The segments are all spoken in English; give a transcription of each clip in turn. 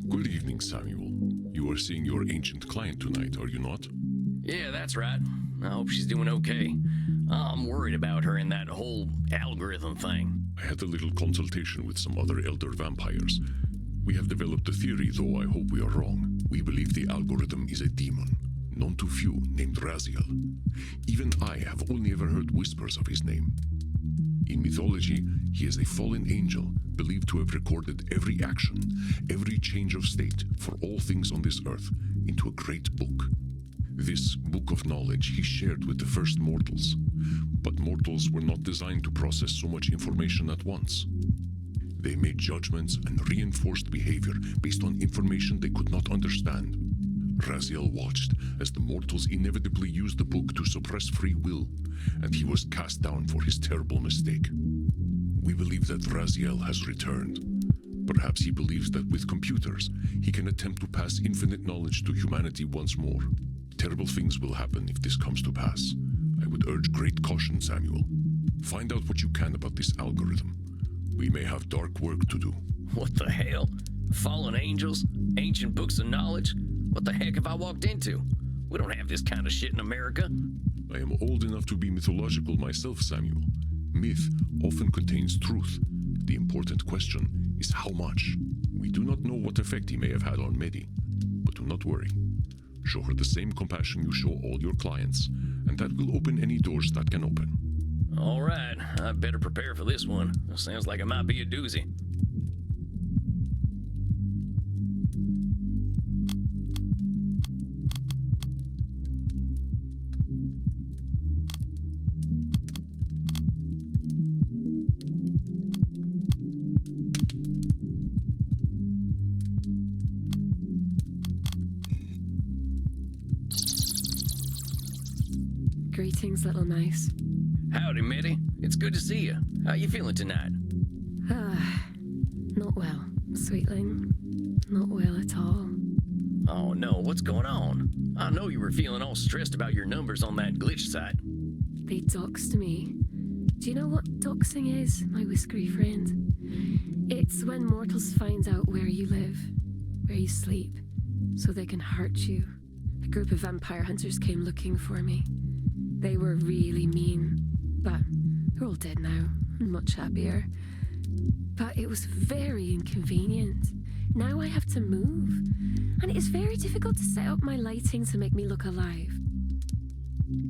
Good evening, Samuel. You are seeing your ancient client tonight, are you not? Yeah, that's right. I hope she's doing okay. I'm worried about her and that whole algorithm thing. I had a little consultation with some other elder vampires. We have developed a theory, though I hope we are wrong. We believe the algorithm is a demon, known to few, named Raziel. Even I have only ever heard whispers of his name. In mythology, he is a fallen angel, believed to have recorded every action, every change of state for all things on this earth into a great book. This book of knowledge he shared with the first mortals, but mortals were not designed to process so much information at once. They made judgments and reinforced behavior based on information they could not understand. Raziel watched as the mortals inevitably used the book to suppress free will, and he was cast down for his terrible mistake. We believe that Raziel has returned. Perhaps he believes that with computers, he can attempt to pass infinite knowledge to humanity once more. Terrible things will happen if this comes to pass. I would urge great caution, Samuel. Find out what you can about this algorithm. We may have dark work to do. What the hell? Fallen angels? Ancient books of knowledge? What the heck have I walked into? We don't have this kind of shit in America. I am old enough to be mythological myself, Samuel. Myth often contains truth. The important question is how much. We do not know what effect he may have had on Medi, but do not worry. Show her the same compassion you show all your clients, and that will open any doors that can open. All right, I better prepare for this one. Sounds like it might be a doozy. Greetings, little mouse. Howdy, Mitty. It's good to see you. How you feeling tonight? Not well, sweetling. Not well at all. Oh no, what's going on? I know you were feeling all stressed about your numbers on that glitch site. They doxed me. Do you know what doxing is, my whiskery friend? It's when mortals find out where you live, where you sleep, so they can hurt you. A group of vampire hunters came looking for me. They were really mean, but they're all dead now, and much happier. But it was very inconvenient. Now I have to move, and it is very difficult to set up my lighting to make me look alive.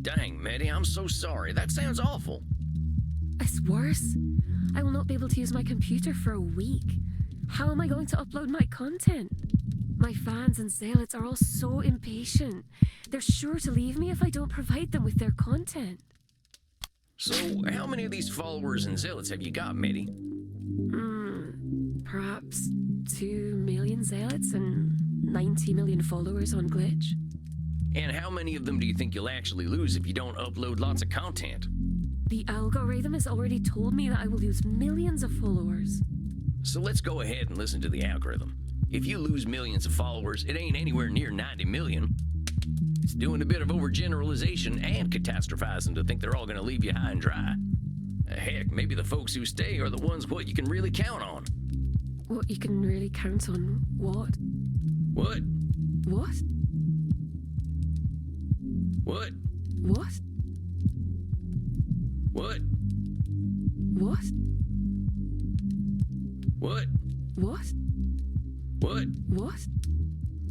Dang, Mitty, I'm so sorry. That sounds awful. It's worse. I will not be able to use my computer for a week. How am I going to upload my content? My fans and zealots are all so impatient. They're sure to leave me if I don't provide them with their content. So, how many of these followers and zealots have you got, Mitty? Perhaps 2 million zealots and 90 million followers on Glitch. And how many of them do you think you'll actually lose if you don't upload lots of content? The algorithm has already told me that I will lose millions of followers. So let's go ahead and listen to the algorithm. If you lose millions of followers, it ain't anywhere near 90 million. It's doing a bit of overgeneralization and catastrophizing to think they're all gonna leave you high and dry. Heck, maybe the folks who stay are the ones what you can really count on. What you can really count on what? What? What? What? What? What? What? What? What? What? What?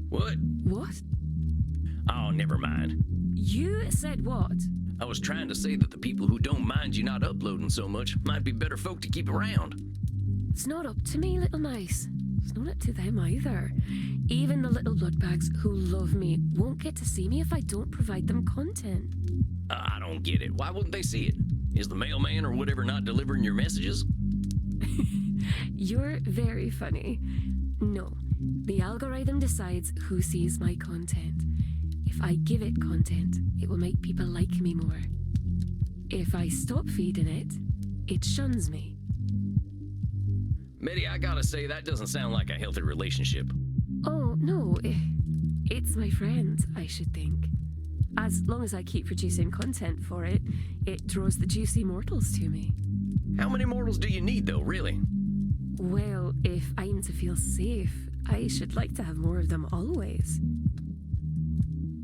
What? What? Oh, never mind. You said what? I was trying to say that the people who don't mind you not uploading so much might be better folk to keep around. It's not up to me, little mice. It's not up to them either. Even the little bloodbags who love me won't get to see me if I don't provide them content. I don't get it. Why wouldn't they see it? Is the mailman or whatever not delivering your messages? You're very funny. No, the algorithm decides who sees my content. If I give it content, it will make people like me more. If I stop feeding it, it shuns me. Mitty, I gotta say, that doesn't sound like a healthy relationship. Oh, no, it's my friend, I should think. As long as I keep producing content for it, it draws the juicy mortals to me. How many mortals do you need, though, really? Well, if I'm to feel safe, I should like to have more of them always.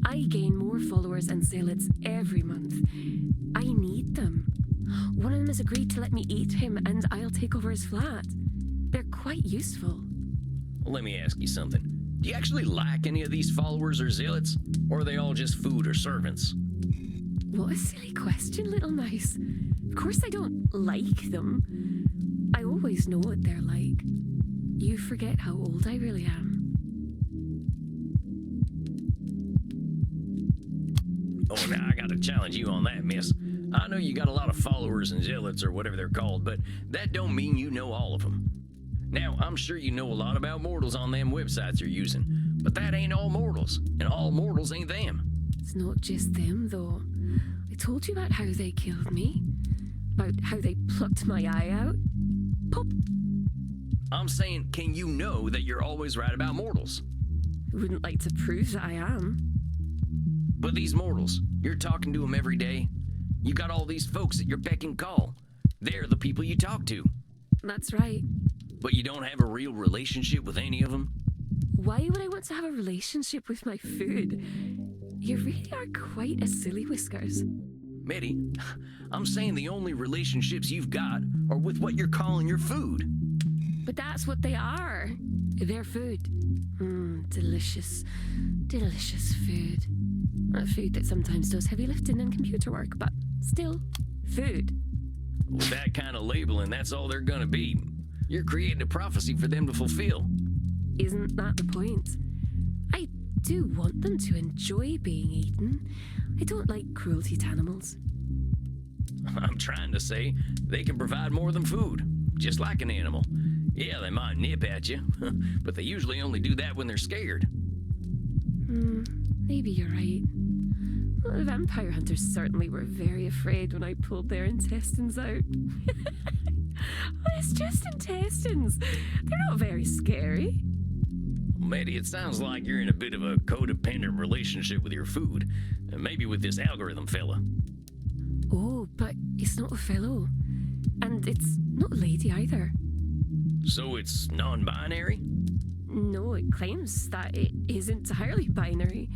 I gain more followers and zealots every month. I need them. One of them has agreed to let me eat him and I'll take over his flat. They're quite useful. Well, let me ask you something. Do you actually like any of these followers or zealots? Or are they all just food or servants? What a silly question, little mouse. Of course I don't like them. I always know what they're like. You forget how old I really am. Oh, now I gotta challenge you on that, miss. I know you got a lot of followers and zealots or whatever they're called, but that don't mean you know all of them. Now, I'm sure you know a lot about mortals on them websites you're using, but that ain't all mortals, and all mortals ain't them. It's not just them, though. I told you about how they killed me. About how they plucked my eye out. Pop! I'm saying, can you know that you're always right about mortals? I wouldn't like to prove that I am. But these mortals, you're talking to them every day. You got all these folks at your beck and call. They're the people you talk to. That's right. But you don't have a real relationship with any of them? Why would I want to have a relationship with my food? You really are quite a silly whiskers. Medi, I'm saying the only relationships you've got are with what you're calling your food. But that's what they are. They're food. Delicious, delicious food. A food that sometimes does heavy lifting and computer work, but still, food. With that kind of labeling, that's all they're gonna be. You're creating a prophecy for them to fulfill. Isn't that the point? I do want them to enjoy being eaten. I don't like cruelty to animals. I'm trying to say they can provide more than food, just like an animal. Yeah, they might nip at you, but they usually only do that when they're scared. Maybe you're right. Well, the vampire hunters certainly were very afraid when I pulled their intestines out. Well, it's just intestines. They're not very scary. Medi, it sounds like you're in a bit of a codependent relationship with your food, and maybe with this algorithm fella. Oh, but it's not a fellow. And it's not a lady either. So it's non-binary? No, it claims that it is entirely binary.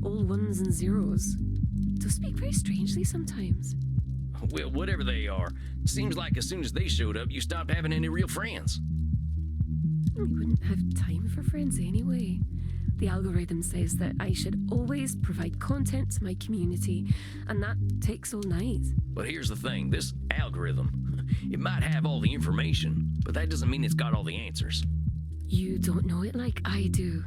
All ones and zeros. They'll speak very strangely sometimes. Well, whatever they are, seems like as soon as they showed up, you stopped having any real friends. I wouldn't have time for friends anyway. The algorithm says that I should always provide content to my community, and that takes all night. But here's the thing, this algorithm, it might have all the information, but that doesn't mean it's got all the answers. You don't know it like I do.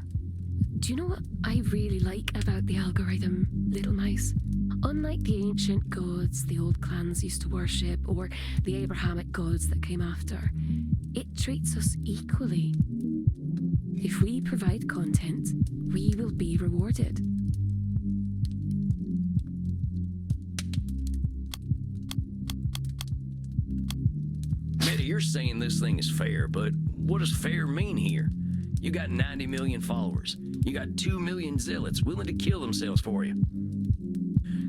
Do you know what I really like about the algorithm, little mouse? Unlike the ancient gods the old clans used to worship, or the Abrahamic gods that came after, it treats us equally. If we provide content, we will be rewarded. Medi, you're saying this thing is fair, but what does fair mean here? You got 90 million followers. You got 2 million zealots willing to kill themselves for you.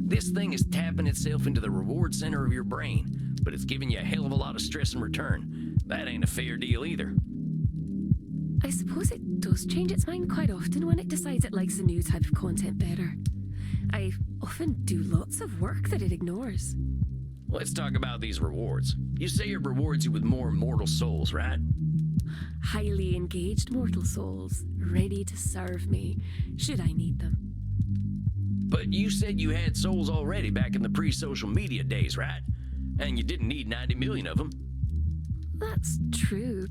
This thing is tapping itself into the reward center of your brain, but it's giving you a hell of a lot of stress in return. That ain't a fair deal either. I suppose it does change its mind quite often when it decides it likes a new type of content better. I often do lots of work that it ignores. Let's talk about these rewards. You say it rewards you with more immortal souls, right? Highly engaged mortal souls, ready to serve me, should I need them. But you said you had souls already back in the pre-social media days, right? And you didn't need 90 million of them. That's true,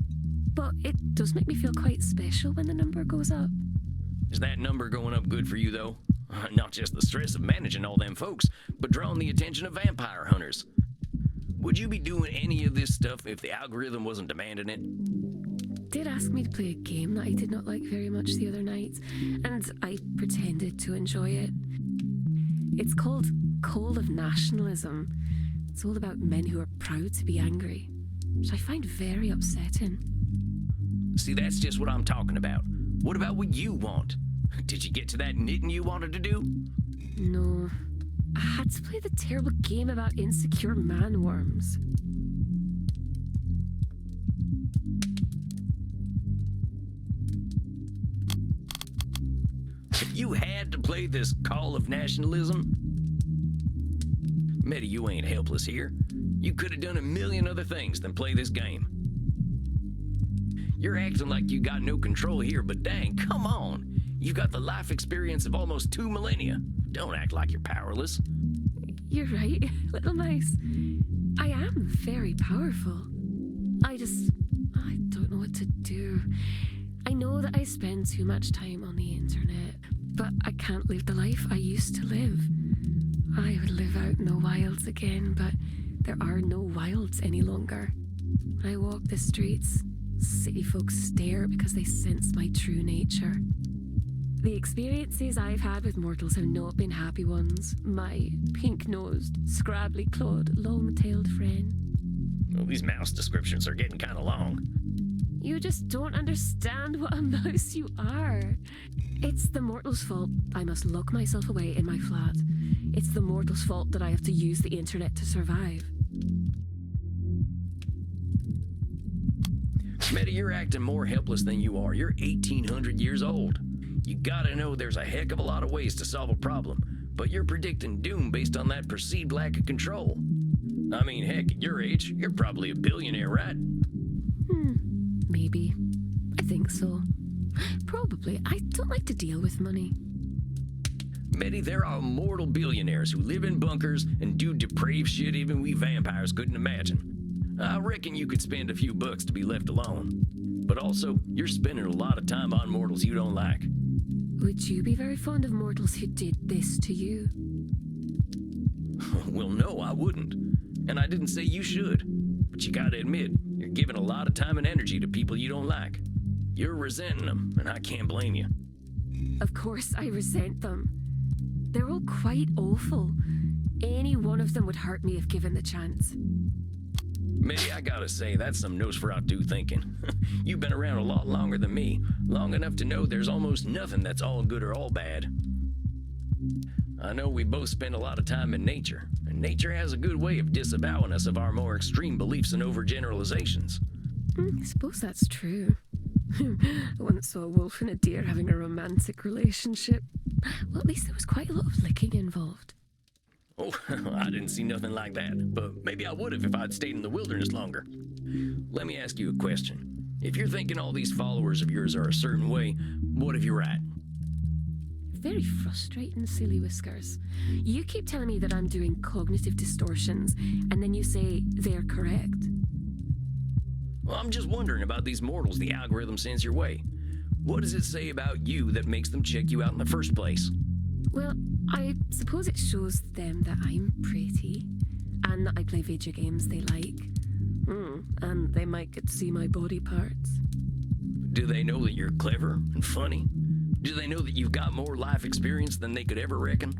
but it does make me feel quite special when the number goes up. Is that number going up good for you, though? Not just the stress of managing all them folks, but drawing the attention of vampire hunters. Would you be doing any of this stuff if the algorithm wasn't demanding it? Did ask me to play a game that I did not like very much the other night, and I pretended to enjoy it. It's called Call of Nationalism. It's all about men who are proud to be angry, which I find very upsetting. See, that's just what I'm talking about. What about what you want? Did you get to that knitting you wanted to do? No. I had to play the terrible game about insecure man-worms. You had to play this call of nationalism? Medi, you ain't helpless here. You could have done a million other things than play this game. You're acting like you got no control here, but dang, come on. You've got the life experience of almost 2 millennia. Don't act like you're powerless. You're right, little mouse. I am very powerful. I don't know what to do. I know that I spend too much time on the internet, but I can't live the life I used to live. I would live out in the wilds again, but there are no wilds any longer. When I walk the streets, city folks stare because they sense my true nature. The experiences I've had with mortals have not been happy ones. My pink-nosed, scrabbly-clawed, long-tailed friend. Well, these mouse descriptions are getting kind of long. You just don't understand what a mouse you are. It's the mortal's fault I must lock myself away in my flat. It's the mortal's fault that I have to use the internet to survive. Medi, you're acting more helpless than you are. You're 1,800 years old. You gotta know there's a heck of a lot of ways to solve a problem, but you're predicting doom based on that perceived lack of control. I mean, heck, at your age, you're probably a billionaire, right? Maybe. I think so. Probably. I don't like to deal with money. Medi, there are immortal billionaires who live in bunkers and do depraved shit even we vampires couldn't imagine. I reckon you could spend a few bucks to be left alone. But also, you're spending a lot of time on mortals you don't like. Would you be very fond of mortals who did this to you? Well, no, I wouldn't. And I didn't say you should. But you gotta admit, you're giving a lot of time and energy to people you don't like. You're resenting them, and I can't blame you. Of course I resent them. They're all quite awful. Any one of them would hurt me if given the chance. Medi, I gotta say, that's some Nosferatu thinking. You've been around a lot longer than me, long enough to know there's almost nothing that's all good or all bad. I know we both spend a lot of time in nature, and nature has a good way of disavowing us of our more extreme beliefs and overgeneralizations. I suppose that's true. I once saw a wolf and a deer having a romantic relationship. Well, at least there was quite a lot of licking involved. Oh, I didn't see nothing like that, but maybe I would have if I'd stayed in the wilderness longer. Let me ask you a question. If you're thinking all these followers of yours are a certain way, what if you're right? Very frustrating, silly whiskers. You keep telling me that I'm doing cognitive distortions, and then you say they're correct. Well, I'm just wondering about these mortals the algorithm sends your way. What does it say about you that makes them check you out in the first place? Well, I suppose it shows them that I'm pretty, and that I play video games they like. And they might get to see my body parts. Do they know that you're clever and funny? Do they know that you've got more life experience than they could ever reckon?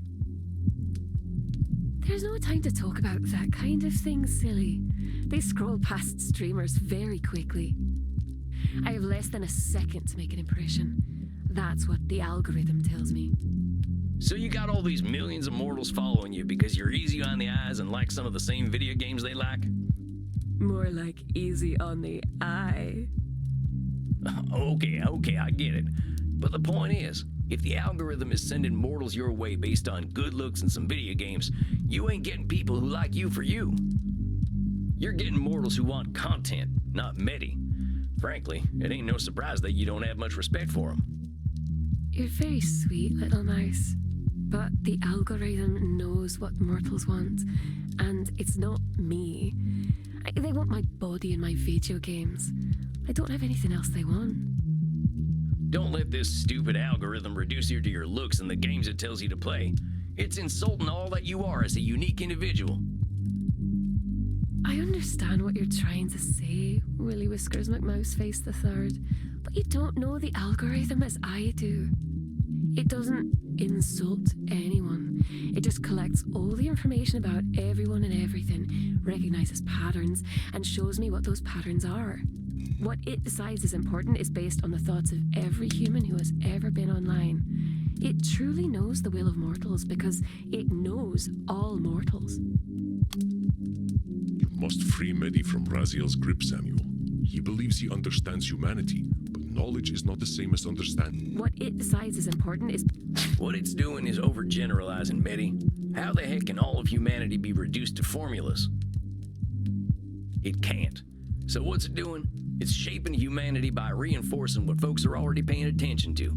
There's no time to talk about that kind of thing, silly. They scroll past streamers very quickly. I have less than a second to make an impression. That's what the algorithm tells me. So you got all these millions of mortals following you because you're easy on the eyes and like some of the same video games they like? More like easy on the eye. Okay, I get it. But the point is, if the algorithm is sending mortals your way based on good looks and some video games, you ain't getting people who like you for you. You're getting mortals who want content, not Medi. Frankly, it ain't no surprise that you don't have much respect for them. You're very sweet, little mouse. But the algorithm knows what mortals want, and it's not me. They want my body and my video games. I don't have anything else they want. Don't let this stupid algorithm reduce you to your looks and the games it tells you to play. It's insulting all that you are as a unique individual. I understand what you're trying to say, Willy Whiskers McMouseface III, but you don't know the algorithm as I do. It doesn't insult anyone. It just collects all the information about everyone and everything, recognizes patterns, and shows me what those patterns are. What it decides is important is based on the thoughts of every human who has ever been online. It truly knows the will of mortals because it knows all mortals. You must free Medi from Raziel's grip, Samuel. He believes he understands humanity, but knowledge is not the same as understanding. What it decides is important is What it's doing is overgeneralizing, Medi. How the heck can all of humanity be reduced to formulas? It can't. So what's it doing? It's shaping humanity by reinforcing what folks are already paying attention to.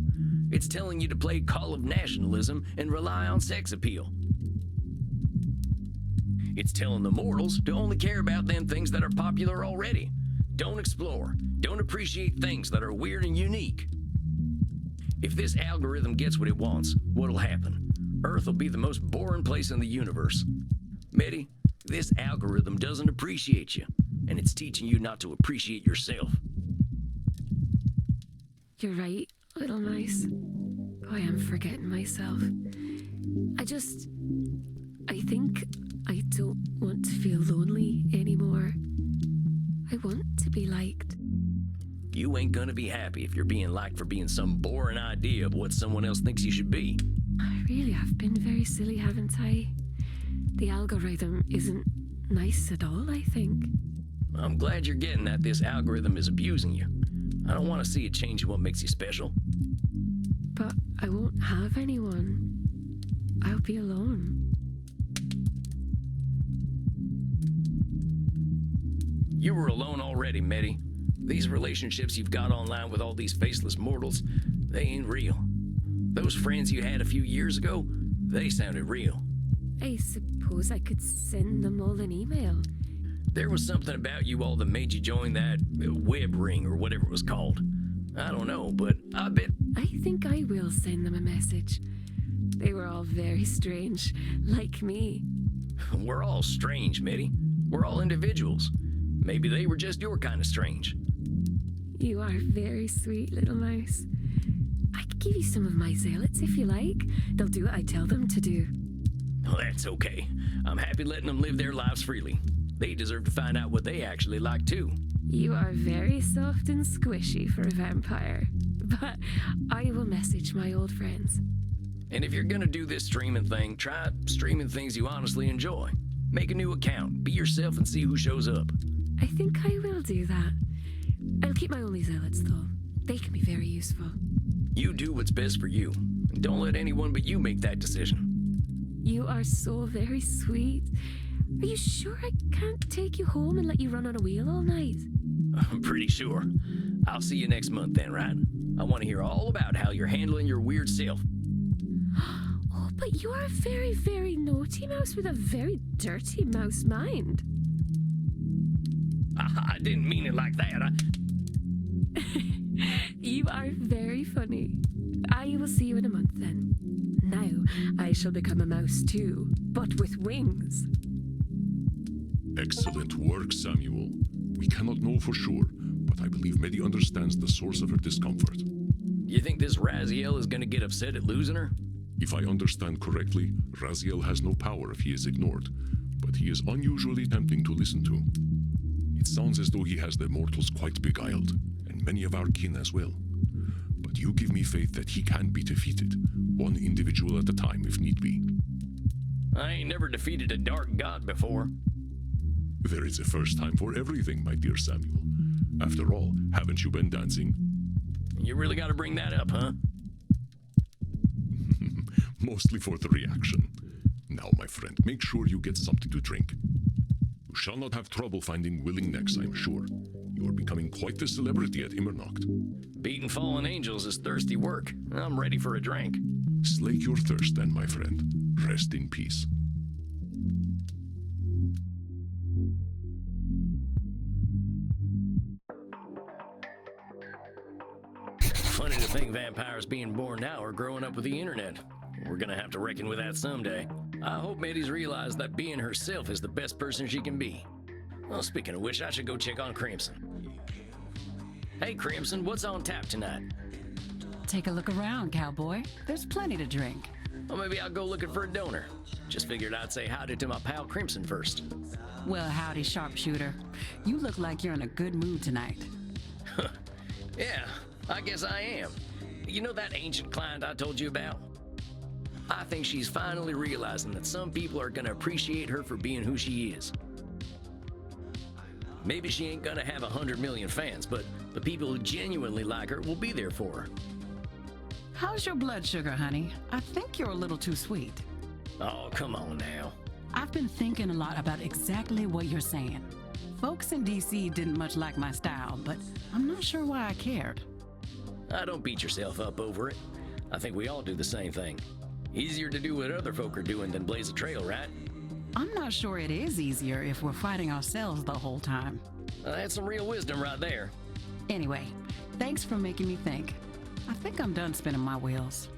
It's telling you to play call of nationalism and rely on sex appeal. It's telling the mortals to only care about them things that are popular already. Don't explore. Don't appreciate things that are weird and unique. If this algorithm gets what it wants, what'll happen? Earth will be the most boring place in the universe. Medi, this algorithm doesn't appreciate you, and it's teaching you not to appreciate yourself. You're right, little mice. Oh, I am forgetting myself. I think I don't want to feel lonely anymore. I want to be liked. You ain't gonna be happy if you're being liked for being some boring idea of what someone else thinks you should be. I really have been very silly, haven't I? The algorithm isn't nice at all, I think. I'm glad you're getting that this algorithm is abusing you. I don't want to see it change what makes you special. But I won't have anyone. I'll be alone. You were alone already, Medi. These relationships you've got online with all these faceless mortals, they ain't real. Those friends you had a few years ago, they sounded real. I suppose I could send them all an email. There was something about you all that made you join that web ring or whatever it was called. I don't know, but I bet... I think I will send them a message. They were all very strange, like me. We're all strange, Medi. We're all individuals. Maybe they were just your kind of strange. You are very sweet, little mouse. I could give you some of my zealots if you like. They'll do what I tell them to do. Oh, that's okay. I'm happy letting them live their lives freely. They deserve to find out what they actually like, too. You are very soft and squishy for a vampire. But I will message my old friends. And if you're gonna do this streaming thing, try streaming things you honestly enjoy. Make a new account, be yourself, and see who shows up. I think I will do that. I'll keep my only zealots, though. They can be very useful. You do what's best for you. And don't let anyone but you make that decision. You are so very sweet. Are you sure I can't take you home and let you run on a wheel all night? I'm pretty sure. I'll see you next month then, right? I want to hear all about how you're handling your weird self. Oh, but you are a very, very naughty mouse with a very dirty mouse mind. I didn't mean it like that. You are very funny. I will see you in a month then. Now I shall become a mouse too, but with wings. Excellent work, Samuel. We cannot know for sure, but I believe Medi understands the source of her discomfort. You think this Raziel is gonna get upset at losing her? If I understand correctly, Raziel has no power if he is ignored, but he is unusually tempting to listen to. It sounds as though he has the mortals quite beguiled, and many of our kin as well. But you give me faith that he can be defeated, one individual at a time if need be. I ain't never defeated a dark god before. There is a first time for everything, my dear Samuel. After all, haven't you been dancing? You really gotta bring that up, huh? Mostly for the reaction. Now, my friend, make sure you get something to drink. You shall not have trouble finding willing necks, I'm sure. You are becoming quite the celebrity at Immernacht. Beating fallen angels is thirsty work. I'm ready for a drink. Slake your thirst then, my friend. Rest in peace. Funny to think vampires being born now are growing up with the internet. We're gonna have to reckon with that someday. I hope Medi's realized that being herself is the best person she can be. Well, speaking of which, I should go check on Crimson. Hey, Crimson, what's on tap tonight? Take a look around, cowboy. There's plenty to drink. Well, maybe I'll go looking for a donor. Just figured I'd say howdy to my pal Crimson first. Well, howdy, sharpshooter. You look like you're in a good mood tonight. Yeah, I guess I am. You know that ancient client I told you about? I think she's finally realizing that some people are gonna appreciate her for being who she is. Maybe she ain't gonna have 100 million fans, but the people who genuinely like her will be there for her. How's your blood sugar, honey? I think you're a little too sweet. Oh, come on now. I've been thinking a lot about exactly what you're saying. Folks in DC didn't much like my style, but I'm not sure why I cared. Don't beat yourself up over it. I think we all do the same thing. Easier to do what other folk are doing than blaze a trail, right? I'm not sure it is easier if we're fighting ourselves the whole time. That's some real wisdom right there. Anyway, thanks for making me think. I think I'm done spinning my wheels.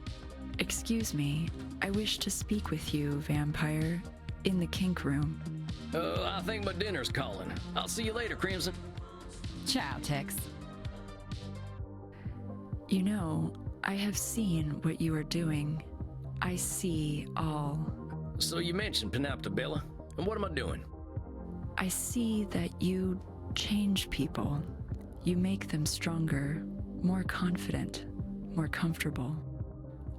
Excuse me, I wish to speak with you, vampire, in the kink room. I think my dinner's calling. I'll see you later, Crimson. Ciao, Tex. You know, I have seen what you are doing. I see all. So you mentioned Panoptabella, and what am I doing? I see that you change people. You make them stronger, more confident, more comfortable.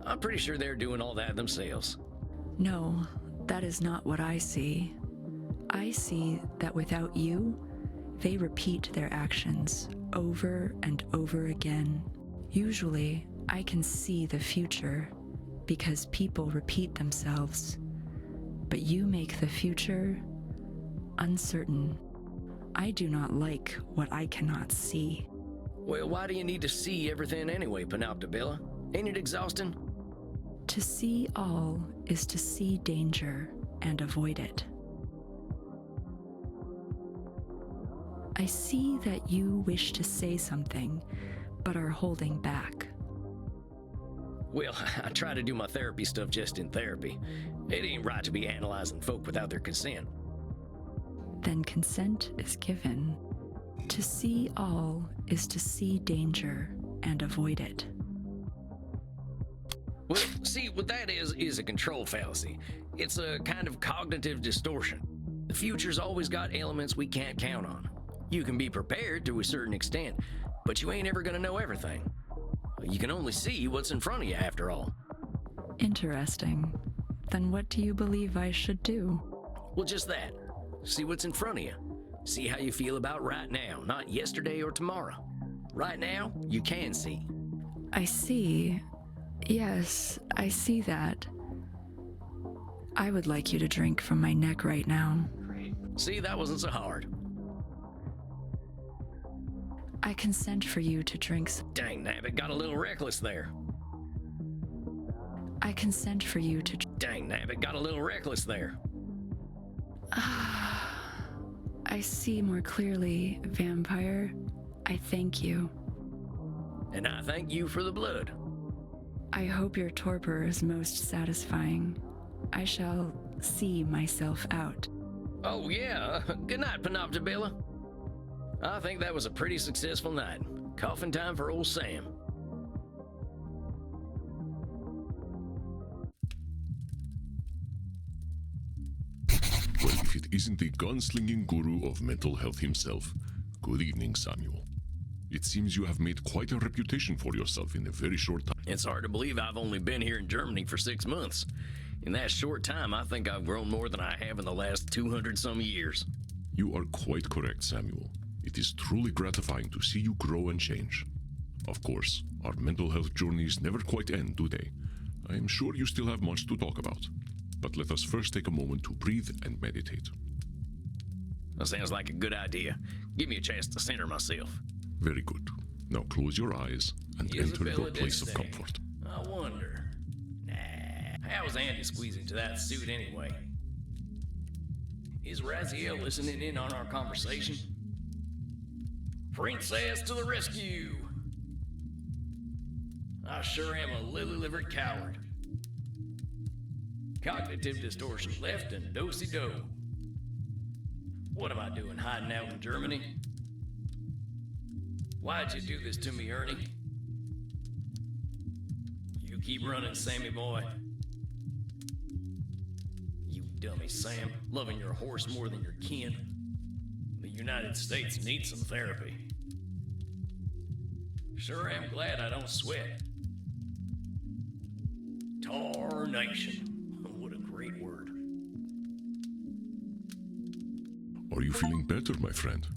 I'm pretty sure they're doing all that themselves. No, that is not what I see. I see that without you, they repeat their actions over and over again. Usually, I can see the future because people repeat themselves. But you make the future uncertain. I do not like what I cannot see. Well, why do you need to see everything anyway, Panoptabella? Ain't it exhausting? To see all is to see danger and avoid it. I see that you wish to say something, but are holding back. Well, I try to do my therapy stuff just in therapy. It ain't right to be analyzing folk without their consent. Then consent is given. To see all is to see danger and avoid it. Well, see, what that is a control fallacy. It's a kind of cognitive distortion. The future's always got elements we can't count on. You can be prepared to a certain extent, but you ain't ever gonna know everything. You can only see what's in front of you, after all. Interesting. Then what do you believe I should do? Well, just that. See what's in front of you. See how you feel about right now, not yesterday or tomorrow. Right now, you can see. I see. Yes, I see that. I would like you to drink from my neck right now. See, that wasn't so hard. I consent for you to drink Dang, Nabbit got a little reckless there. I consent for you to Dang, Nabbit got a little reckless there. I see more clearly, vampire. I thank you. And I thank you for the blood. I hope your torpor is most satisfying. I shall see myself out. Oh, yeah. Good night, Panoptabella. I think that was a pretty successful night. Coffin time for old Sam. Well, if it isn't the gunslinging guru of mental health himself, good evening, Samuel. It seems you have made quite a reputation for yourself in a very short time. It's hard to believe I've only been here in Germany for 6 months. In that short time, I think I've grown more than I have in the last 200-some years. You are quite correct, Samuel. It is truly gratifying to see you grow and change. Of course, our mental health journeys never quite end, do they? I am sure you still have much to talk about. But let us first take a moment to breathe and meditate. That sounds like a good idea. Give me a chance to center myself. Very good. Now close your eyes and enter your place of comfort. I wonder. How was Andy squeezing to that suit anyway? Is Raziel listening in on our conversation? Princess to the rescue! I sure am a lily-livered coward. Cognitive distortion left and do-si-do. What am I doing hiding out in Germany? Why'd you do this to me, Ernie? You keep running, Sammy boy. You dummy, Sam, loving your horse more than your kin. The United States needs some therapy. Sure am glad I don't sweat. Tarnation. What a great word. Are you feeling better, my friend?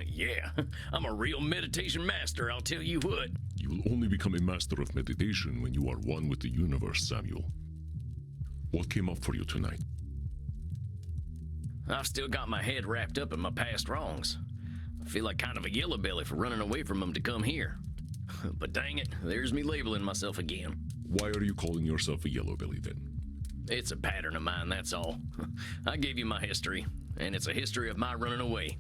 Yeah, I'm a real meditation master, I'll tell you what. You will only become a master of meditation when you are one with the universe, Samuel. What came up for you tonight? I've still got my head wrapped up in my past wrongs. I feel like kind of a yellow belly for running away from them to come here. But dang it, there's me labeling myself again. Why are you calling yourself a yellow belly then? It's a pattern of mine, that's all. I gave you my history, and it's a history of my running away.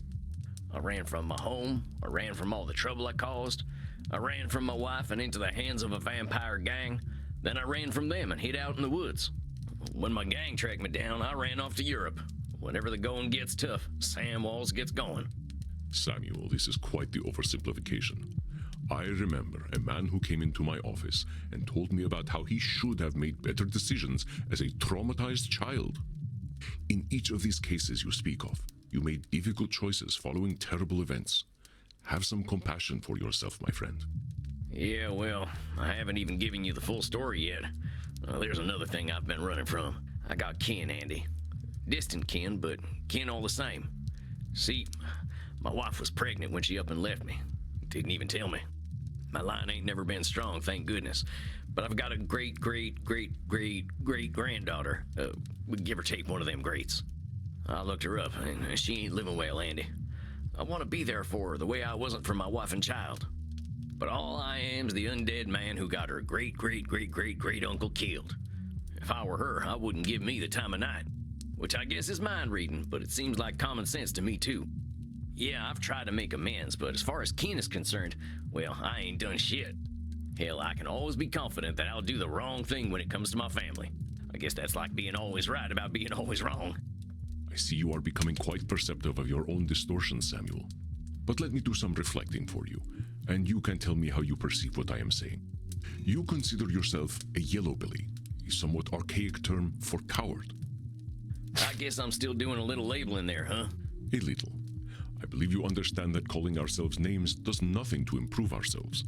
I ran from my home, I ran from all the trouble I caused, I ran from my wife and into the hands of a vampire gang, then I ran from them and hid out in the woods. When my gang tracked me down, I ran off to Europe. Whenever the going gets tough, Sam Walls gets going. Samuel, this is quite the oversimplification. I remember a man who came into my office and told me about how he should have made better decisions as a traumatized child. In each of these cases you speak of, you made difficult choices following terrible events. Have some compassion for yourself, my friend. Yeah, well, I haven't even given you the full story yet. There's another thing I've been running from. I got kin, Andy. Distant kin, but kin all the same. See, my wife was pregnant when she up and left me. Didn't even tell me. My line ain't never been strong, thank goodness. But I've got a great-great-great-great-great-granddaughter. Give or take one of them greats. I looked her up, and she ain't living well, Andy. I want to be there for her the way I wasn't for my wife and child. But all I am's the undead man who got her great-great-great-great-great-uncle killed. If I were her, I wouldn't give me the time of night. Which I guess is mind reading, but it seems like common sense to me too. Yeah, I've tried to make amends, but as far as kin is concerned, well, I ain't done shit. Hell, I can always be confident that I'll do the wrong thing when it comes to my family. I guess that's like being always right about being always wrong. I see you are becoming quite perceptive of your own distortions, Samuel. But let me do some reflecting for you, and you can tell me how you perceive what I am saying. You consider yourself a yellow belly, a somewhat archaic term for coward. I guess I'm still doing a little labeling there, huh? A little. I believe you understand that calling ourselves names does nothing to improve ourselves.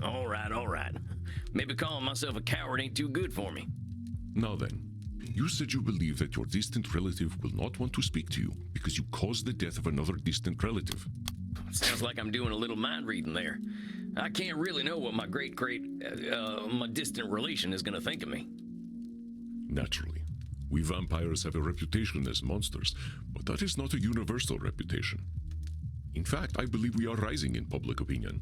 All right. Maybe calling myself a coward ain't too good for me. Now then, you said you believe that your distant relative will not want to speak to you because you caused the death of another distant relative. Sounds like I'm doing a little mind reading there. I can't really know what my my distant relation is gonna think of me. Naturally. We vampires have a reputation as monsters, but that is not a universal reputation. In fact, I believe we are rising in public opinion.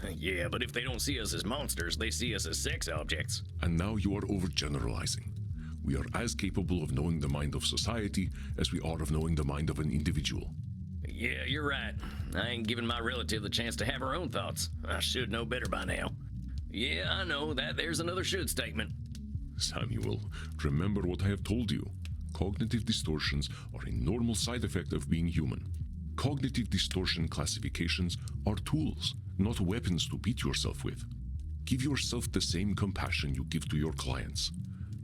Yeah, but if they don't see us as monsters, they see us as sex objects. And now you are overgeneralizing. We are as capable of knowing the mind of society as we are of knowing the mind of an individual. Yeah, you're right. I ain't giving my relative the chance to have her own thoughts. I should know better by now. Yeah, I know that there's another should statement. Samuel, remember what I have told you. Cognitive distortions are a normal side effect of being human. Cognitive distortion classifications are tools, not weapons to beat yourself with. Give yourself the same compassion you give to your clients.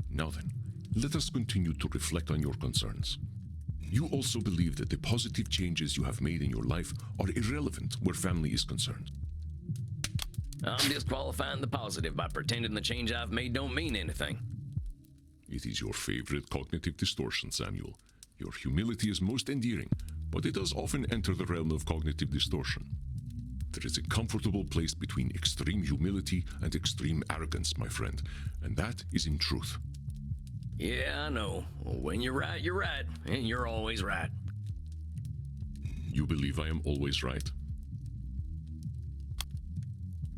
Now then, let us continue to reflect on your concerns. You also believe that the positive changes you have made in your life are irrelevant where family is concerned. I'm disqualifying the positive by pretending the change I've made don't mean anything. It is your favorite cognitive distortion, Samuel. Your humility is most endearing, but it does often enter the realm of cognitive distortion. There is a comfortable place between extreme humility and extreme arrogance, my friend, and that is in truth. Yeah, I know. When you're right, and you're always right. You believe I am always right?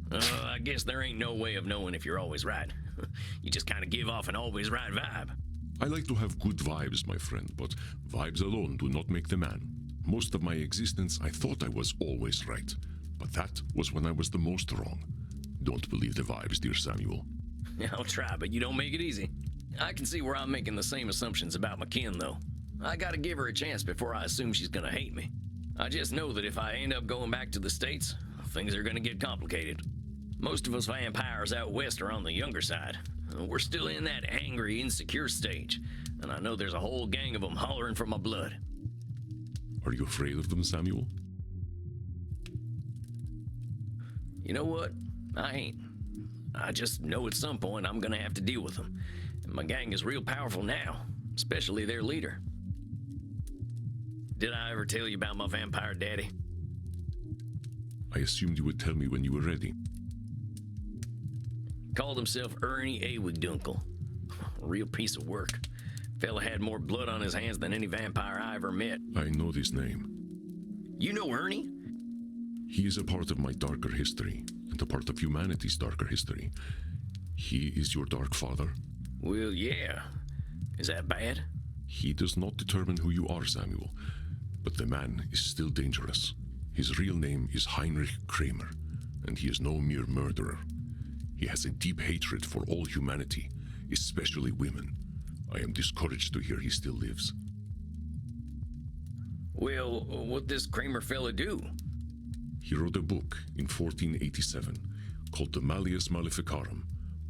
I guess there ain't no way of knowing if you're always right. You just kind of give off an always right vibe. I like to have good vibes, my friend, but vibes alone do not make the man. Most of my existence, I thought I was always right, but that was when I was the most wrong. Don't believe the vibes, dear Samuel. I'll try, but you don't make it easy. I can see where I'm making the same assumptions about my kin, though. I gotta give her a chance before I assume she's gonna hate me. I just know that if I end up going back to the States, things are gonna get complicated. Most of us vampires out west are on the younger side. We're still in that angry, insecure stage, and I know there's a whole gang of them hollering for my blood. Are you afraid of them, Samuel? You know what? I ain't. I just know at some point I'm gonna have to deal with them. And my gang is real powerful now, especially their leader. Did I ever tell you about my vampire daddy? I assumed you would tell me when you were ready. Called himself Ernie Awigdunkel. Real piece of work. Fella had more blood on his hands than any vampire I ever met. I know this name. You know Ernie? He is a part of my darker history, and a part of humanity's darker history. He is your dark father? Well, yeah. Is that bad? He does not determine who you are, Samuel, but the man is still dangerous. His real name is Heinrich Kramer, and he is no mere murderer. He has a deep hatred for all humanity, especially women. I am discouraged to hear he still lives. Well, what this Kramer fella do? He wrote a book in 1487 called the Malleus Maleficarum,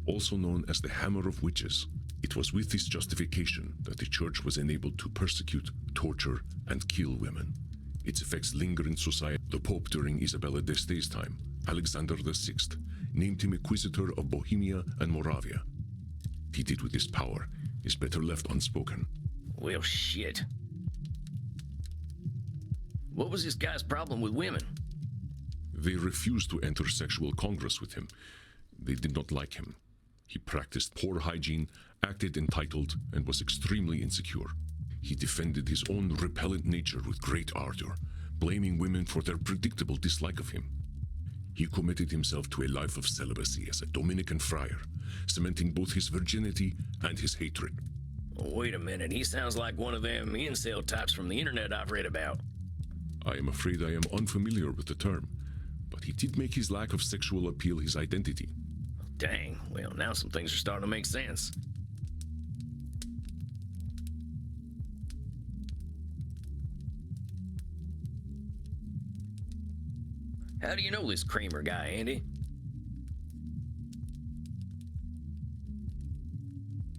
also known as the Hammer of Witches. It was with this justification that the church was enabled to persecute, torture, and kill women. Its effects linger in society. The Pope during Isabella d'Este's time, Alexander VI, named him Inquisitor of Bohemia and Moravia. What he did with his power is better left unspoken. Well, shit. What was this guy's problem with women? They refused to enter sexual congress with him. They did not like him. He practiced poor hygiene, acted entitled, and was extremely insecure. He defended his own repellent nature with great ardor, blaming women for their predictable dislike of him. He committed himself to a life of celibacy as a Dominican friar, cementing both his virginity and his hatred. Wait a minute, he sounds like one of them incel types from the internet I've read about. I am afraid I am unfamiliar with the term, but he did make his lack of sexual appeal his identity. Dang, well, now some things are starting to make sense. How do you know this Kramer guy, Andy?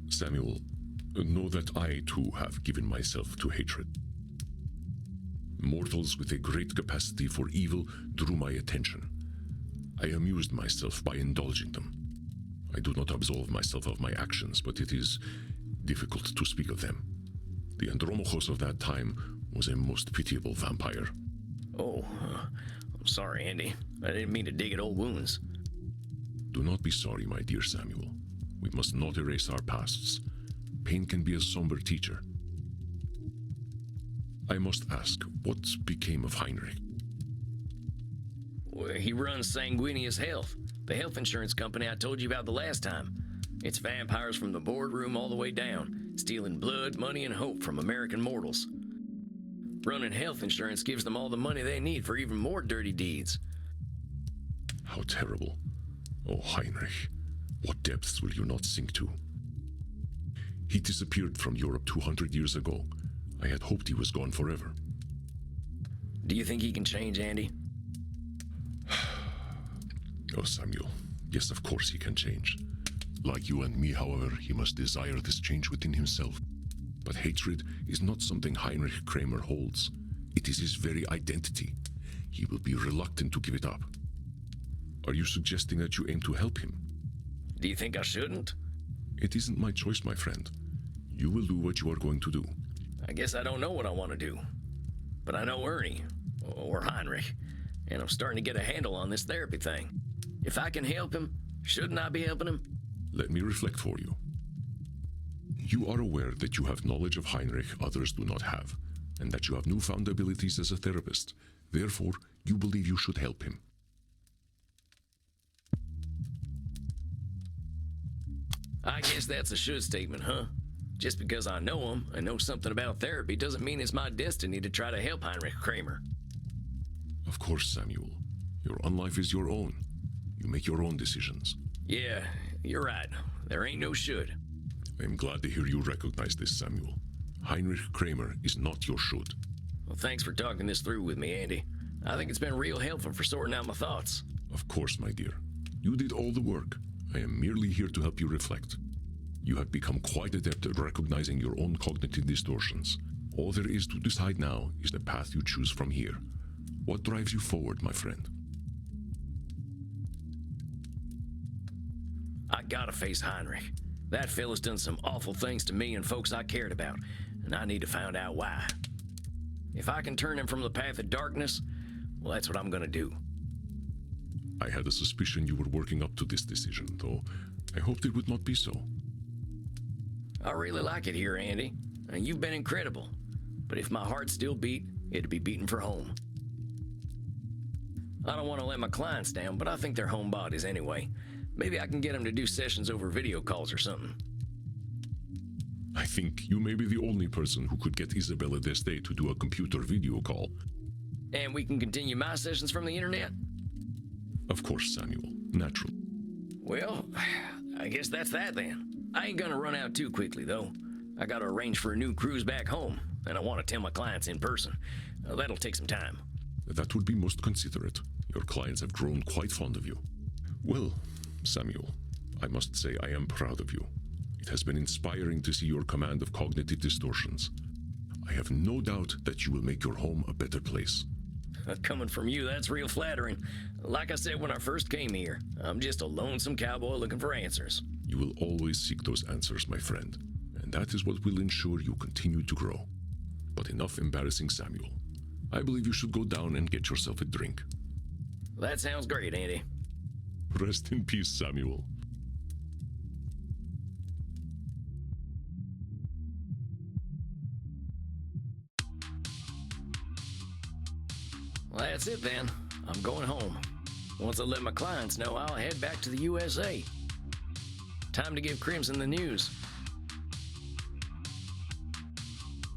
Samuel, know that I too have given myself to hatred. Mortals with a great capacity for evil drew my attention. I amused myself by indulging them. I do not absolve myself of my actions, but it is difficult to speak of them. The Andromachos of that time was a most pitiable vampire. Oh, I'm sorry, Andy. I didn't mean to dig at old wounds. Do not be sorry, my dear Samuel. We must not erase our pasts. Pain can be a somber teacher. I must ask, what became of Heinrich? Well, he runs Sanguinius Health, the health insurance company I told you about the last time. It's vampires from the boardroom all the way down, stealing blood, money, and hope from American mortals. Running health insurance gives them all the money they need for even more dirty deeds. How terrible. Oh, Heinrich, what depths will you not sink to? He disappeared from Europe 200 years ago. I had hoped he was gone forever. Do you think he can change, Andy? Oh, Samuel, yes, of course he can change. Like you and me, however, he must desire this change within himself. But hatred is not something Heinrich Kramer holds. It is his very identity. He will be reluctant to give it up. Are you suggesting that you aim to help him? Do you think I shouldn't? It isn't my choice, my friend. You will do what you are going to do. I guess I don't know what I want to do. But I know Ernie, or Heinrich, and I'm starting to get a handle on this therapy thing. If I can help him, shouldn't I be helping him? Let me reflect for you. You are aware that you have knowledge of Heinrich others do not have, and that you have newfound abilities as a therapist. Therefore, you believe you should help him. I guess that's a should statement, huh? Just because I know him and know something about therapy doesn't mean it's my destiny to try to help Heinrich Kramer. Of course, Samuel. Your own life is your own. You make your own decisions. Yeah, you're right. There ain't no should. I am glad to hear you recognize this, Samuel. Heinrich Kramer is not your should. Well, thanks for talking this through with me, Andy. I think it's been real helpful for sorting out my thoughts. Of course, my dear. You did all the work. I am merely here to help you reflect. You have become quite adept at recognizing your own cognitive distortions. All there is to decide now is the path you choose from here. What drives you forward, my friend? I gotta face Heinrich. That fella's done some awful things to me and folks I cared about, and I need to find out why. If I can turn him from the path of darkness, well, that's what I'm gonna do. I had a suspicion you were working up to this decision, though I hoped it would not be so. I really like it here, Andy. And you've been incredible. But if my heart still beat, it'd be beating for home. I don't want to let my clients down, but I think they're homebodies anyway. Maybe I can get them to do sessions over video calls or something. I think you may be the only person who could get Isabella Deste to do a computer video call. And we can continue my sessions from the internet? Of course, Samuel. Natural. Well, I guess that's that then. I ain't gonna run out too quickly, though. I gotta arrange for a new cruise back home, and I want to tell my clients in person. That'll take some time. That would be most considerate. Your clients have grown quite fond of you. Well, Samuel, I must say I am proud of you. It has been inspiring to see your command of cognitive distortions. I have no doubt that you will make your home a better place. Coming from you, that's real flattering. Like I said when I first came here, I'm just a lonesome cowboy looking for answers. You will always seek those answers, my friend, and that is what will ensure you continue to grow. But enough embarrassing Samuel. I believe you should go down and get yourself a drink. That sounds great, Andy. Rest in peace, Samuel. Well, that's it then. I'm going home. Once I let my clients know, I'll head back to the USA. Time to give Crimson the news.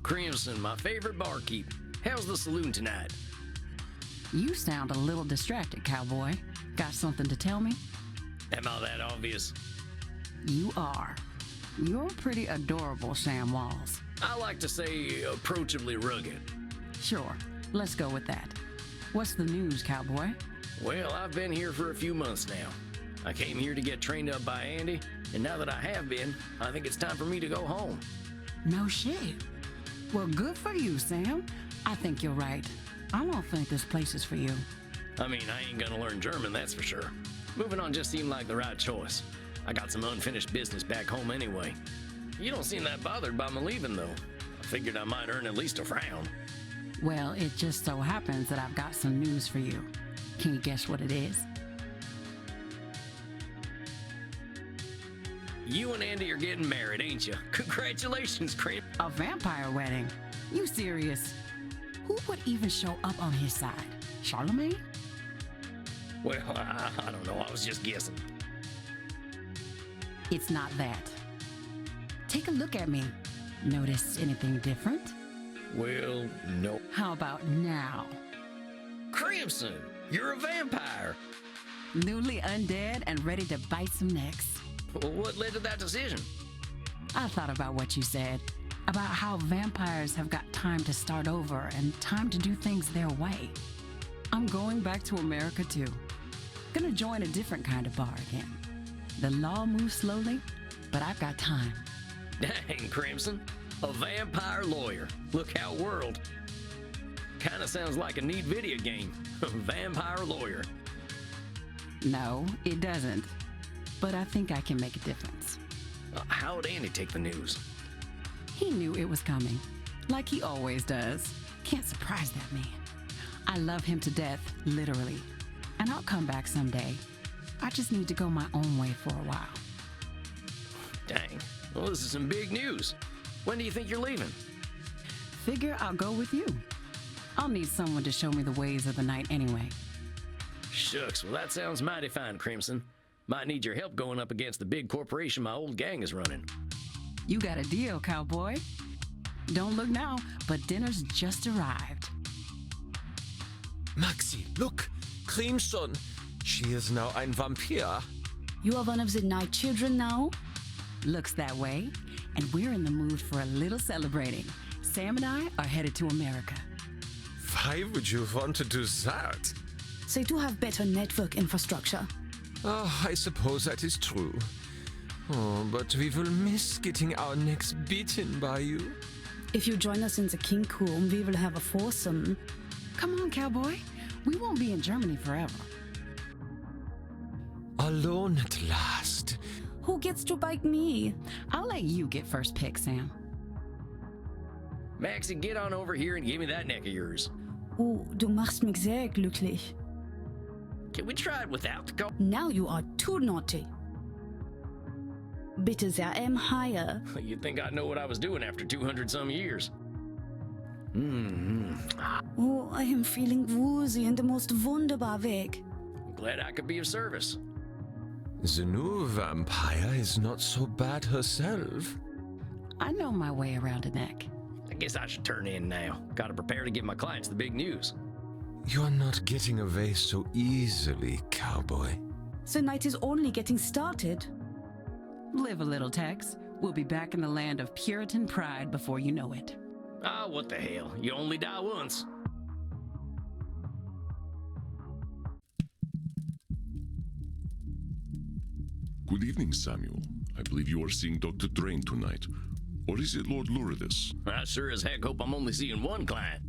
Crimson, my favorite barkeep. How's the saloon tonight? You sound a little distracted, cowboy. Got something to tell me? Am I that obvious? You are. You're pretty adorable, Sam Walls. I like to say approachably rugged. Sure, let's go with that. What's the news, cowboy? Well, I've been here for a few months now. I came here to get trained up by Andy, and now that I have been, I think it's time for me to go home. No shit. Well, good for you, Sam. I think you're right. I don't think this place is for you. I mean, I ain't gonna learn German, that's for sure. Moving on just seemed like the right choice. I got some unfinished business back home anyway. You don't seem that bothered by my leaving, though. I figured I might earn at least a frown. Well, it just so happens that I've got some news for you. Can you guess what it is? You and Andy are getting married, ain't you? Congratulations, Crim. A vampire wedding? You serious? Who would even show up on his side? Charlemagne? Well, I don't know. I was just guessing. It's not that. Take a look at me. Notice anything different? Well, no. How about now? Crimson, you're a vampire. Newly undead and ready to bite some necks. What led to that decision? I thought about what you said, about how vampires have got time to start over and time to do things their way. I'm going back to America too. Gonna join a different kind of bar again. The law moves slowly, but I've got time. Dang, Crimson. A vampire lawyer. Look out, world. Kinda sounds like a neat video game. Vampire lawyer. No, it doesn't. But I think I can make a difference. How'd Andy take the news? He knew it was coming, like he always does. Can't surprise that man. I love him to death, literally. And I'll come back someday. I just need to go my own way for a while. Dang. Well, this is some big news. When do you think you're leaving? Figure I'll go with you. I'll need someone to show me the ways of the night anyway. Shucks, well that sounds mighty fine, Crimson. Might need your help going up against the big corporation my old gang is running. You got a deal, cowboy. Don't look now, but dinner's just arrived. Maxi, look! Crimson! She is now ein Vampir. You are one of the night children now? Looks that way, and we're in the mood for a little celebrating. Sam and I are headed to America. Why would you want to do that? They do have better network infrastructure. Oh, I suppose that is true. Oh, but we will miss getting our necks beaten by you. If you join us in the kink room, we will have a foursome. Come on, cowboy. We won't be in Germany forever. Alone at last. Who gets to bite me? I'll let you get first pick, Sam. Maxie, get on over here and give me that neck of yours. Oh, du machst mich sehr glücklich. Can we try it without the call? Now you are too naughty. Bitte sehr higher. You'd think I'd know what I was doing after 200 some years. Oh, I am feeling woozy in the most wunderbar Weg. I'm glad I could be of service. The new vampire is not so bad herself. I know my way around a neck. I guess I should turn in now. Gotta prepare to give my clients the big news. You're not getting away so easily, cowboy. The night is only getting started. Live a little, Tex. We'll be back in the land of Puritan pride before you know it. Ah, what the hell? You only die once. Good evening, Samuel. I believe you are seeing Dr. Drain tonight. Or is it Lord Lourdes? I sure as heck hope I'm only seeing one client.